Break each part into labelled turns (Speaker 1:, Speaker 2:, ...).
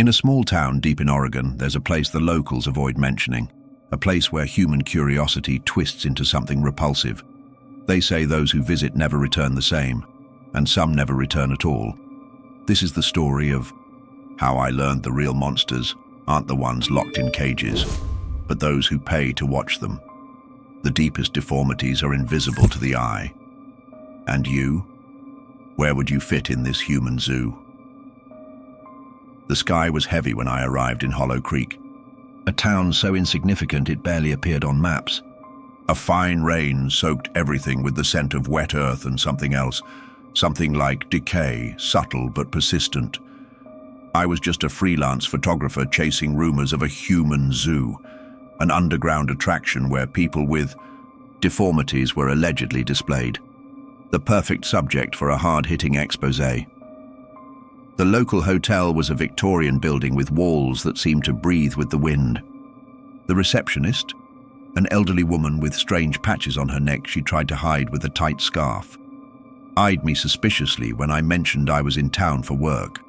Speaker 1: In a small town deep in Oregon, there's a place the locals avoid mentioning, a place where human curiosity twists into something repulsive. They say those who visit never return the same, and some never return at all. This is the story of how I learned the real monsters aren't the ones locked in cages, but those who pay to watch them. The deepest deformities are invisible to the eye. And you? Where would you fit in this human zoo? The sky was heavy when I arrived in Hollow Creek, a town so insignificant it barely appeared on maps. A fine rain soaked everything with the scent of wet earth and something else, something like decay, subtle but persistent. I was just a freelance photographer chasing rumors of a human zoo, an underground attraction where people with deformities were allegedly displayed. The perfect subject for a hard-hitting exposé. The local hotel was a Victorian building with walls that seemed to breathe with the wind. The receptionist, an elderly woman with strange patches on her neck she tried to hide with a tight scarf, eyed me suspiciously when I mentioned I was in town for work.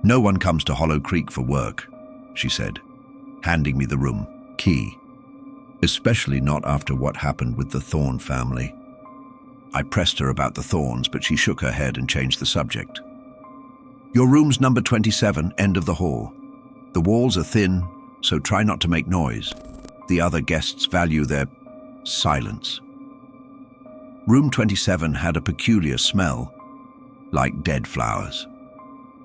Speaker 1: "No one comes to Hollow Creek for work," she said, handing me the room key. "Especially not after what happened with the Thorne family." I pressed her about the Thornes, but she shook her head and changed the subject. "Your room's number 27, end of the hall. The walls are thin, so try not to make noise. The other guests value their silence." Room 27 had a peculiar smell, like dead flowers.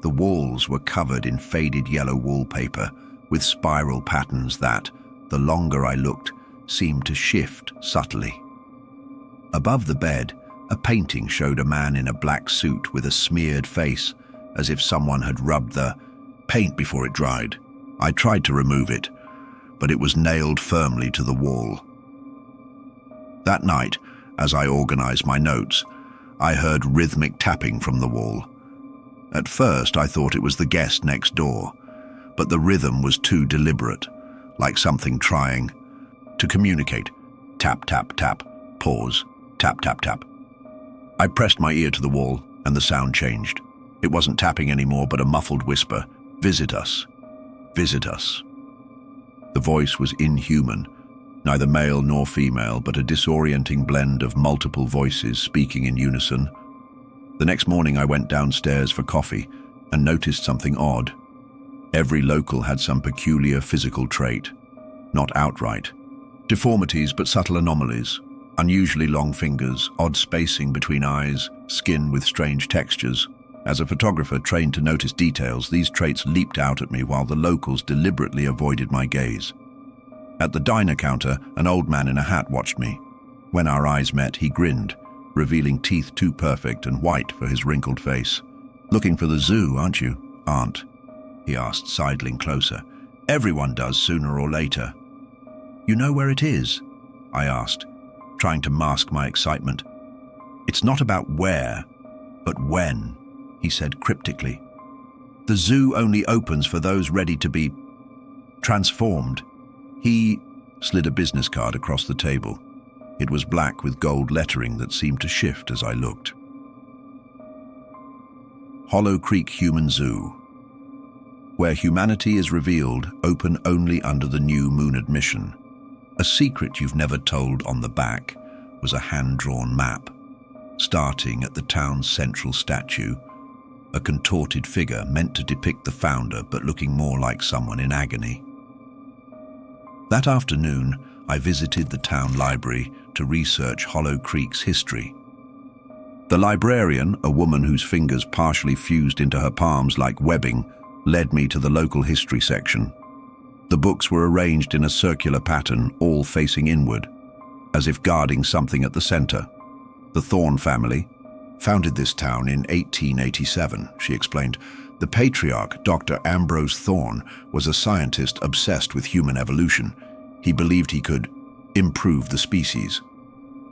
Speaker 1: The walls were covered in faded yellow wallpaper with spiral patterns that, the longer I looked, seemed to shift subtly. Above the bed, a painting showed a man in a black suit with a smeared face, as if someone had rubbed the paint before it dried. I tried to remove it, but it was nailed firmly to the wall. That night, as I organized my notes, I heard rhythmic tapping from the wall. At first, I thought it was the guest next door, but the rhythm was too deliberate, like something trying to communicate. Tap, tap, tap, pause, tap, tap, tap. I pressed my ear to the wall, and the sound changed. It wasn't tapping anymore, but a muffled whisper, "Visit us, visit us." The voice was inhuman, neither male nor female, but a disorienting blend of multiple voices speaking in unison. The next morning I went downstairs for coffee and noticed something odd. Every local had some peculiar physical trait, not outright deformities but subtle anomalies, unusually long fingers, odd spacing between eyes, skin with strange textures. As a photographer trained to notice details, these traits leaped out at me while the locals deliberately avoided my gaze. At the diner counter, an old man in a hat watched me. When our eyes met, he grinned, revealing teeth too perfect and white for his wrinkled face. "Looking for the zoo, aren't you, Aunt?" he asked, sidling closer. "Everyone does sooner or later." "You know where it is?" I asked, trying to mask my excitement. "It's not about where, but when," he said cryptically. "The zoo only opens for those ready to be transformed." He slid a business card across the table. It was black with gold lettering that seemed to shift as I looked. Hollow Creek Human Zoo. Where humanity is revealed, open only under the new moon admission. A secret you've never told on the back was a hand-drawn map, starting at the town's central statue, a contorted figure meant to depict the founder but looking more like someone in agony. That afternoon, I visited the town library to research Hollow Creek's history. The librarian, a woman whose fingers partially fused into her palms like webbing, led me to the local history section. The books were arranged in a circular pattern, all facing inward, as if guarding something at the center. The Thorne family founded this town in 1887, she explained. The patriarch, Dr. Ambrose Thorne, was a scientist obsessed with human evolution. He believed he could improve the species.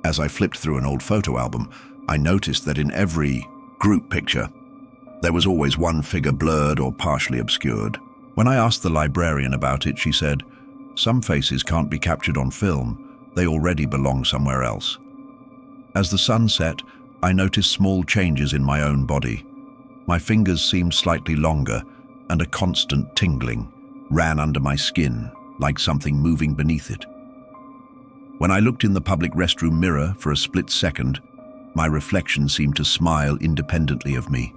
Speaker 1: As I flipped through an old photo album, I noticed that in every group picture, there was always one figure blurred or partially obscured. When I asked the librarian about it, she said, "Some faces can't be captured on film. They already belong somewhere else." As the sun set, I noticed small changes in my own body. My fingers seemed slightly longer, and a constant tingling ran under my skin like something moving beneath it. When I looked in the public restroom mirror for a split second, my reflection seemed to smile independently of me.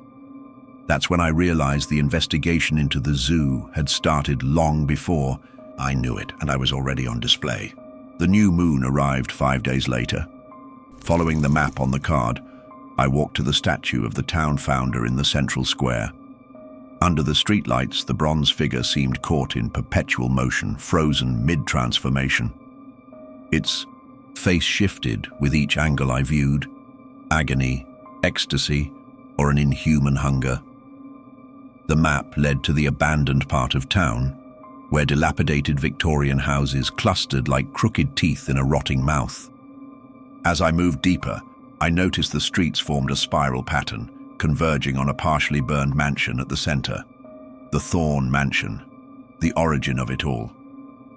Speaker 1: That's when I realized the investigation into the zoo had started long before I knew it, and I was already on display. The new moon arrived 5 days later. Following the map on the card, I walked to the statue of the town founder in the central square. Under the streetlights, the bronze figure seemed caught in perpetual motion, frozen mid-transformation. Its face shifted with each angle I viewed: agony, ecstasy, or an inhuman hunger. The map led to the abandoned part of town, where dilapidated Victorian houses clustered like crooked teeth in a rotting mouth. As I moved deeper, I noticed the streets formed a spiral pattern, converging on a partially burned mansion at the center. The Thorn Mansion, the origin of it all.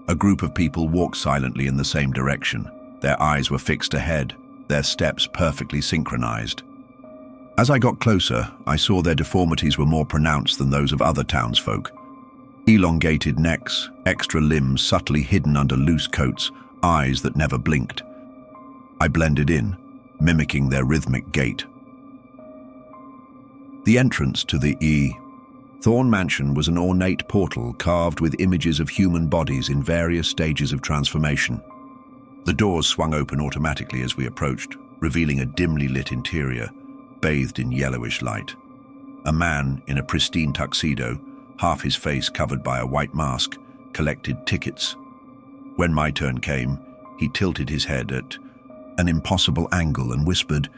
Speaker 1: A group of people walked silently in the same direction. Their eyes were fixed ahead, their steps perfectly synchronized. As I got closer, I saw their deformities were more pronounced than those of other townsfolk. Elongated necks, extra limbs subtly hidden under loose coats, eyes that never blinked. I blended in, mimicking their rhythmic gait. The entrance to the Thorn Mansion was an ornate portal carved with images of human bodies in various stages of transformation. The doors swung open automatically as we approached, revealing a dimly lit interior, bathed in yellowish light. A man in a pristine tuxedo, half his face covered by a white mask, collected tickets. When my turn came, he tilted his head at an impossible angle and whispered,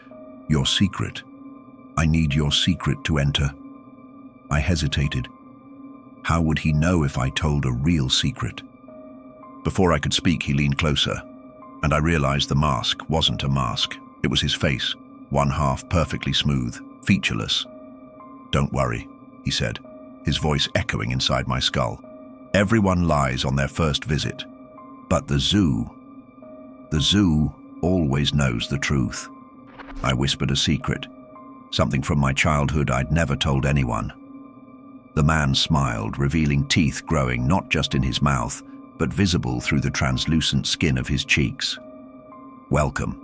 Speaker 1: "Your secret. I need your secret to enter." I hesitated. How would he know if I told a real secret? Before I could speak, he leaned closer, and I realized the mask wasn't a mask. It was his face, one half perfectly smooth, featureless. "Don't worry," he said, his voice echoing inside my skull. "Everyone lies on their first visit, but the zoo always knows the truth." I whispered a secret, something from my childhood I'd never told anyone. The man smiled, revealing teeth growing not just in his mouth, but visible through the translucent skin of his cheeks. "Welcome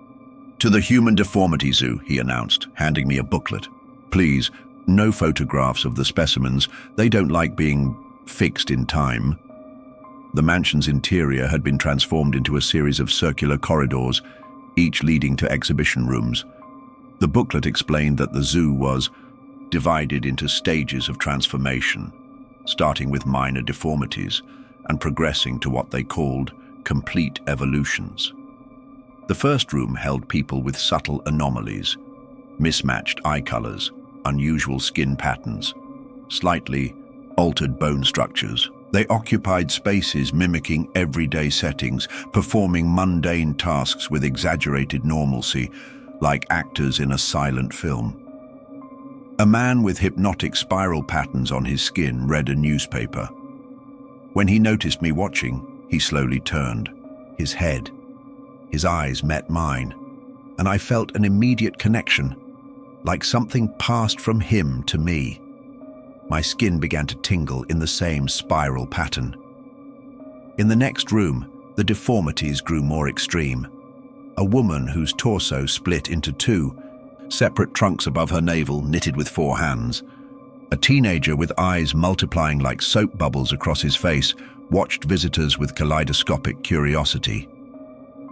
Speaker 1: to the Human Deformity Zoo," he announced, handing me a booklet. "Please, no photographs of the specimens. They don't like being fixed in time." The mansion's interior had been transformed into a series of circular corridors, each leading to exhibition rooms. The booklet explained that the zoo was divided into stages of transformation, starting with minor deformities and progressing to what they called complete evolutions. The first room held people with subtle anomalies, mismatched eye colors, unusual skin patterns, slightly altered bone structures. They occupied spaces mimicking everyday settings, performing mundane tasks with exaggerated normalcy, like actors in a silent film. A man with hypnotic spiral patterns on his skin read a newspaper. When he noticed me watching, he slowly turned, his head. His eyes met mine, and I felt an immediate connection, like something passed from him to me. My skin began to tingle in the same spiral pattern. In the next room, the deformities grew more extreme. A woman whose torso split into two, separate trunks above her navel knitted with 4 hands. A teenager with eyes multiplying like soap bubbles across his face watched visitors with kaleidoscopic curiosity.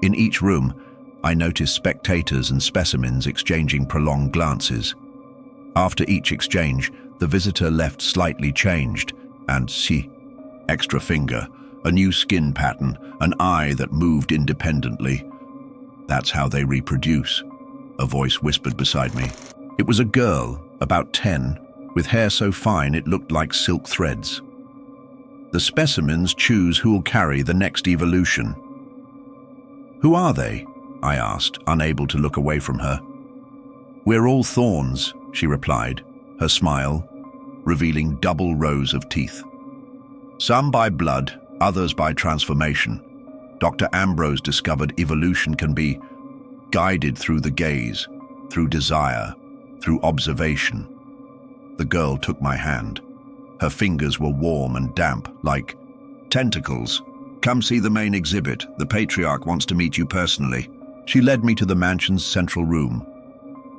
Speaker 1: In each room, I noticed spectators and specimens exchanging prolonged glances. After each exchange, the visitor left slightly changed, and extra finger, a new skin pattern, an eye that moved independently. "That's how they reproduce," a voice whispered beside me. It was a girl, about 10, with hair so fine it looked like silk threads. "The specimens choose who'll carry the next evolution." "Who are they?" I asked, unable to look away from her. "We're all thorns," she replied, her smile revealing double rows of teeth. "Some by blood, others by transformation. Dr. Ambrose discovered evolution can be guided through the gaze, through desire, through observation." The girl took my hand. Her fingers were warm and damp, like tentacles. "Come see the main exhibit. The patriarch wants to meet you personally." She led me to the mansion's central room,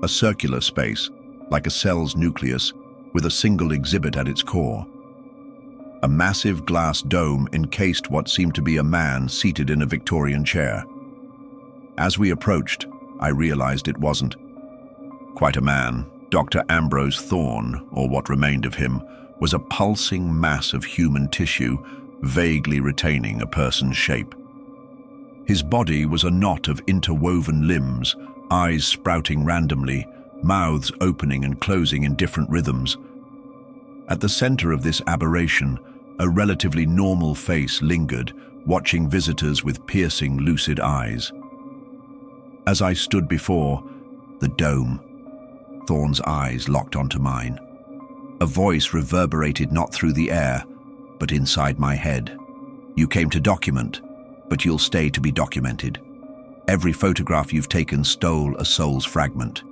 Speaker 1: a circular space, like a cell's nucleus, with a single exhibit at its core. A massive glass dome encased what seemed to be a man seated in a Victorian chair. As we approached, I realized it wasn't quite a man. Dr. Ambrose Thorne, or what remained of him, was a pulsing mass of human tissue, vaguely retaining a person's shape. His body was a knot of interwoven limbs, eyes sprouting randomly, mouths opening and closing in different rhythms. At the center of this aberration, a relatively normal face lingered, watching visitors with piercing, lucid eyes. As I stood before the dome, Thorne's eyes locked onto mine. A voice reverberated not through the air, but inside my head. "You came to document, but you'll stay to be documented. Every photograph you've taken stole a soul's fragment.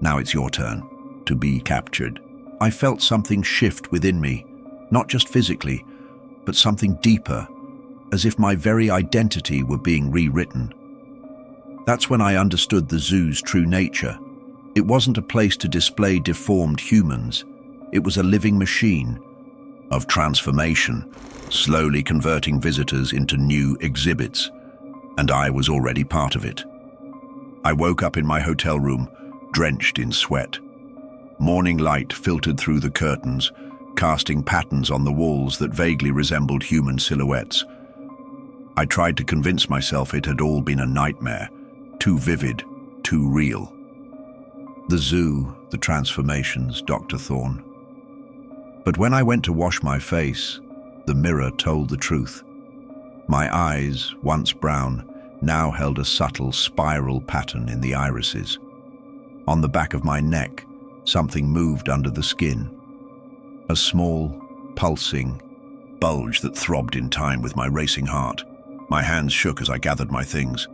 Speaker 1: Now it's your turn to be captured." I felt something shift within me, not just physically, but something deeper, as if my very identity were being rewritten. That's when I understood the zoo's true nature. It wasn't a place to display deformed humans. It was a living machine of transformation, slowly converting visitors into new exhibits, and I was already part of it. I woke up in my hotel room, drenched in sweat. Morning light filtered through the curtains, casting patterns on the walls that vaguely resembled human silhouettes. I tried to convince myself it had all been a nightmare, too vivid, too real. The zoo, the transformations, Dr. Thorne. But when I went to wash my face, the mirror told the truth. My eyes, once brown, now held a subtle spiral pattern in the irises. On the back of my neck, something moved under the skin. A small, pulsing bulge that throbbed in time with my racing heart. My hands shook as I gathered my things.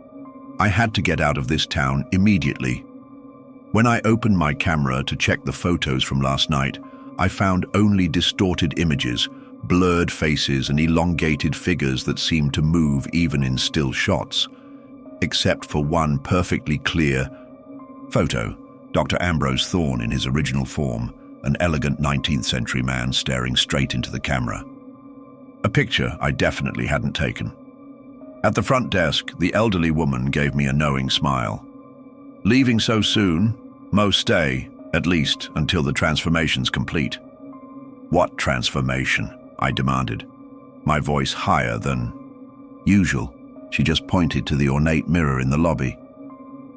Speaker 1: I had to get out of this town immediately. When I opened my camera to check the photos from last night, I found only distorted images, blurred faces and elongated figures that seemed to move even in still shots. Except for one perfectly clear photo, Dr. Ambrose Thorne in his original form, an elegant 19th century man staring straight into the camera. A picture I definitely hadn't taken. At the front desk, the elderly woman gave me a knowing smile. "Leaving so soon? Mo stay, at least until the transformation's complete." "What transformation?" I demanded, my voice higher than usual. She just pointed to the ornate mirror in the lobby.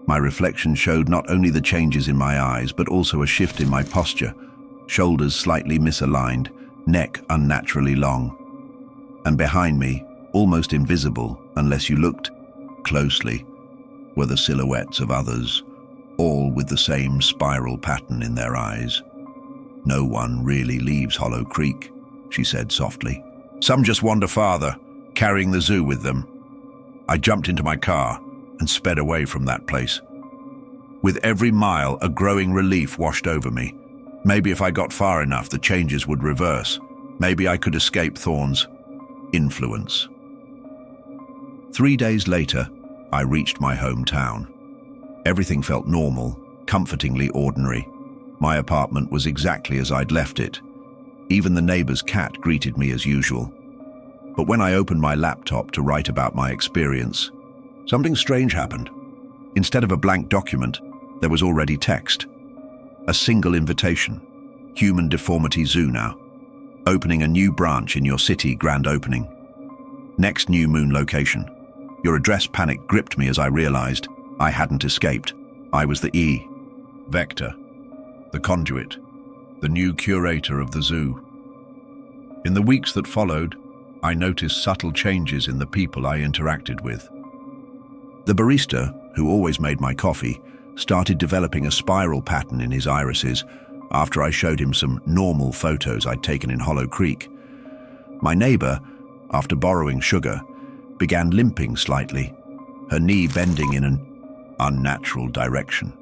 Speaker 1: My reflection showed not only the changes in my eyes, but also a shift in my posture, shoulders slightly misaligned, neck unnaturally long. And behind me, almost invisible unless you looked closely, were the silhouettes of others, all with the same spiral pattern in their eyes. "No one really leaves Hollow Creek," she said softly. "Some just wander farther, carrying the zoo with them." I jumped into my car and sped away from that place. With every mile, a growing relief washed over me. Maybe if I got far enough, the changes would reverse. Maybe I could escape Thorne's influence. 3 days later, I reached my hometown. Everything felt normal, comfortingly ordinary. My apartment was exactly as I'd left it. Even the neighbor's cat greeted me as usual. But when I opened my laptop to write about my experience, something strange happened. Instead of a blank document, there was already text. A single invitation. Human Deformity Zoo now. Opening a new branch in your city, grand opening. Next new moon location. Your address panic gripped me as I realized I hadn't escaped. I was the vector, the conduit, the new curator of the zoo. In the weeks that followed, I noticed subtle changes in the people I interacted with. The barista, who always made my coffee, started developing a spiral pattern in his irises after I showed him some normal photos I'd taken in Hollow Creek. My neighbor, after borrowing sugar, began limping slightly, her knee bending in an unnatural direction.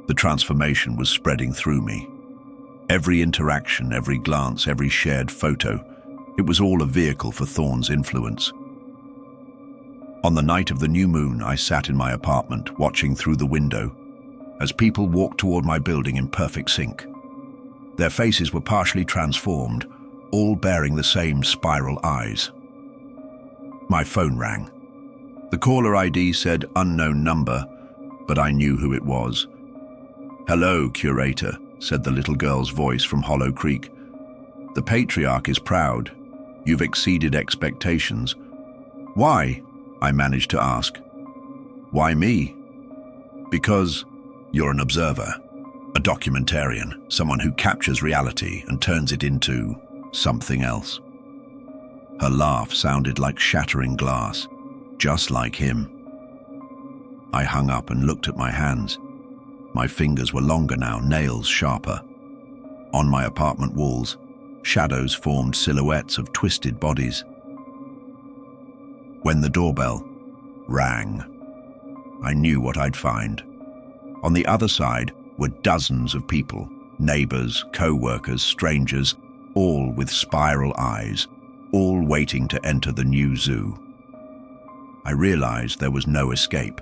Speaker 1: The transformation was spreading through me. Every interaction, every glance, every shared photo, it was all a vehicle for Thorne's influence. On the night of the new moon, I sat in my apartment, watching through the window, as people walked toward my building in perfect sync. Their faces were partially transformed, all bearing the same spiral eyes. My phone rang. The caller ID said unknown number, but I knew who it was. "Hello, curator," said the little girl's voice from Hollow Creek. "The patriarch is proud. You've exceeded expectations." "Why?" I managed to ask. "Why me?" "Because you're an observer, a documentarian, someone who captures reality and turns it into something else." Her laugh sounded like shattering glass, just like him. I hung up and looked at my hands. My fingers were longer now, nails sharper. On my apartment walls, shadows formed silhouettes of twisted bodies. When the doorbell rang, I knew what I'd find. On the other side were dozens of people, neighbors, co-workers, strangers, all with spiral eyes, all waiting to enter the new zoo. I realized there was no escape.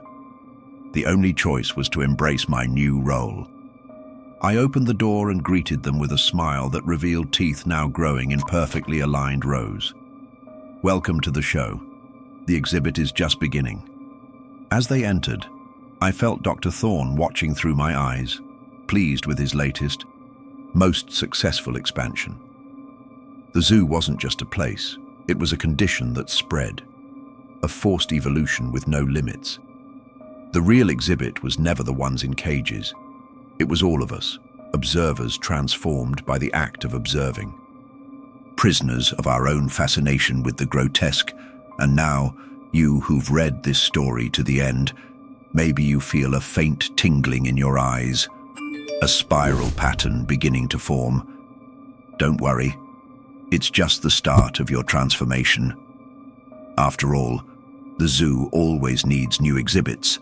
Speaker 1: The only choice was to embrace my new role. I opened the door and greeted them with a smile that revealed teeth now growing in perfectly aligned rows. "Welcome to the show. The exhibit is just beginning." As they entered, I felt Dr. Thorne watching through my eyes, pleased with his latest, most successful expansion. The zoo wasn't just a place, it was a condition that spread, a forced evolution with no limits. The real exhibit was never the ones in cages. It was all of us, observers transformed by the act of observing. Prisoners of our own fascination with the grotesque, and now, you who've read this story to the end, maybe you feel a faint tingling in your eyes, a spiral pattern beginning to form. Don't worry, it's just the start of your transformation. After all, the zoo always needs new exhibits,